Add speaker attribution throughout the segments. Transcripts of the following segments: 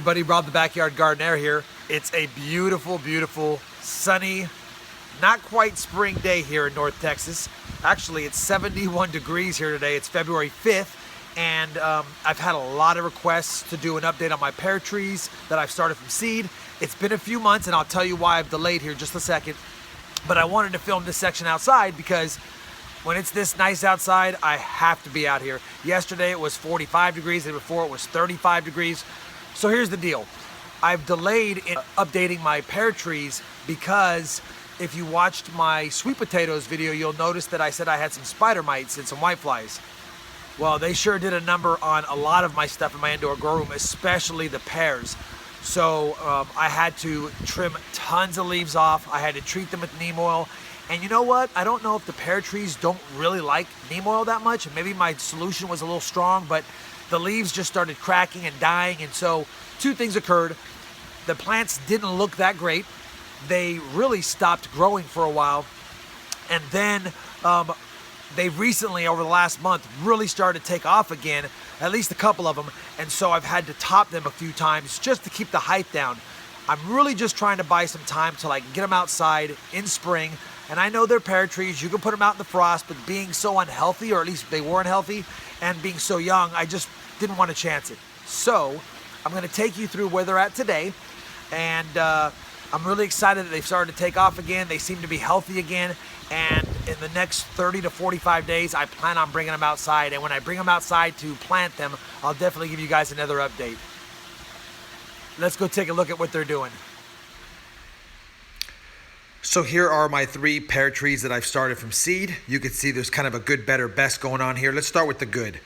Speaker 1: everybody, Rob the Backyard Gardener here. It's a beautiful, beautiful, sunny, not quite spring day here in North Texas. Actually, it's 71 degrees here today. It's February 5th, and I've had a lot of requests to do an update on my pear trees that I've started from seed. It's been a few months, and I'll tell you why I've delayed here just a second. But I wanted to film this section outside because when it's this nice outside, I have to be out here. Yesterday it was 45 degrees, the day before it was 35 degrees. So here's the deal. I've delayed in updating my pear trees because if you watched my sweet potatoes video, you'll notice that I said I had some spider mites and some whiteflies. Well, they sure did a number on a lot of my stuff in my indoor grow room, especially the pears. So I had to trim tons of leaves off. I had to treat them with neem oil. And you know what? I don't know if the pear trees don't really like neem oil that much. Maybe my solution was a little strong, but the leaves just started cracking and dying. And so two things occurred. The plants didn't look that great. They really stopped growing for a while. And then they recently, over the last month, really started to take off again, at least a couple of them. And so I've had to top them a few times just to keep the height down. I'm really just trying to buy some time till I can get them outside in spring. And I know they're pear trees, you can put them out in the frost, but being so unhealthy, or at least they weren't healthy, and being so young, I just didn't want to chance it. So I'm gonna take you through where they're at today. And I'm really excited that they've started to take off again. They seem to be healthy again. And in the next 30 to 45 days, I plan on bringing them outside. And when I bring them outside to plant them, I'll definitely give you guys another update. Let's go take a look at what they're doing. So here are my 3 pear trees that I've started from seed. You can see there's kind of a good, better, best going on here. Let's start with the good.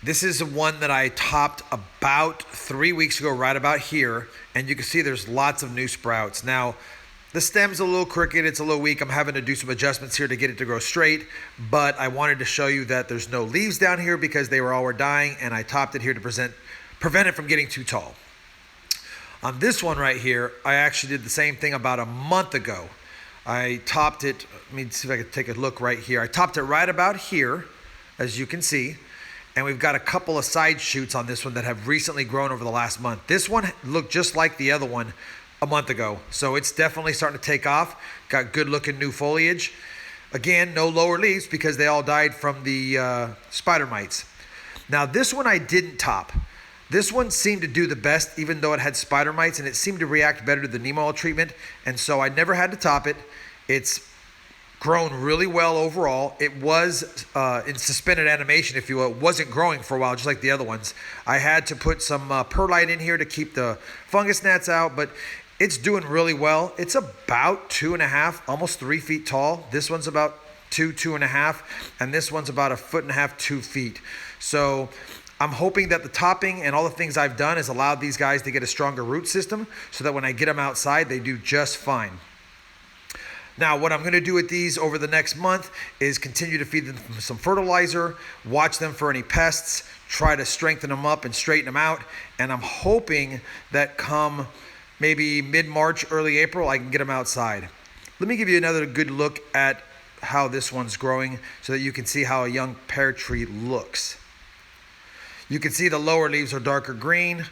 Speaker 1: This is one that I topped about 3 weeks ago, right about here. And you can see there's lots of new sprouts. Now, the stem's a little crooked, it's a little weak. I'm having to do some adjustments here to get it to grow straight. But I wanted to show you that there's no leaves down here because they were dying. And I topped it here to prevent it from getting too tall. On this one right here, I actually did the same thing about a month ago. I topped it, let me see if I can take a look right here. I topped it right about here, as you can see. And we've got a couple of side shoots on this one that have recently grown over the last month. This one looked just like the other one a month ago. So it's definitely starting to take off. Got good looking new foliage. Again, no lower leaves because they all died from the spider mites. Now this one I didn't top. This one seemed to do the best, even though it had spider mites, and it seemed to react better to the neem oil treatment. And so I never had to top it. It's grown really well overall. It was in suspended animation, if you will. It wasn't growing for a while, just like the other ones. I had to put some perlite in here to keep the fungus gnats out, but it's doing really well. It's about 2.5, almost 3 feet tall. This one's about 2.5, and this one's about 1.5 feet, 2 feet. So I'm hoping that the topping and all the things I've done has allowed these guys to get a stronger root system so that when I get them outside, they do just fine. Now, what I'm going to do with these over the next month is continue to feed them some fertilizer, watch them for any pests, try to strengthen them up and straighten them out. And I'm hoping that come maybe mid-March, early April, I can get them outside. Let me give you another good look at how this one's growing so that you can see how a young pear tree looks. You can see the lower leaves are darker green.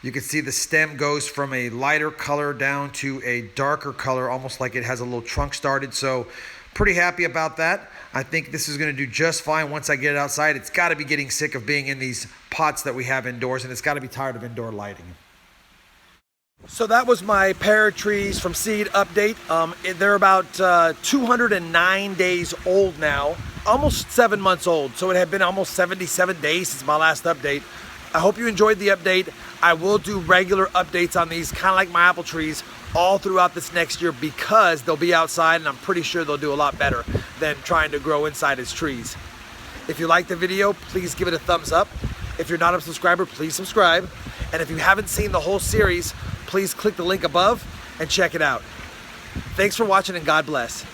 Speaker 1: You can see the stem goes from a lighter color down to a darker color, almost like it has a little trunk started. So pretty happy about that. I think this is going to do just fine once I get it outside. It's got to be getting sick of being in these pots that we have indoors, and it's got to be tired of indoor lighting. So that was my pear trees from seed update. They're about 209 days old now, almost 7 months old. So it had been almost 77 days since my last update. I hope you enjoyed the update. I will do regular updates on these, kind of like my apple trees, all throughout this next year because they'll be outside and I'm pretty sure they'll do a lot better than trying to grow inside as trees. If you liked the video, please give it a thumbs up. If you're not a subscriber, please subscribe. And if you haven't seen the whole series, please click the link above and check it out. Thanks for watching and God bless.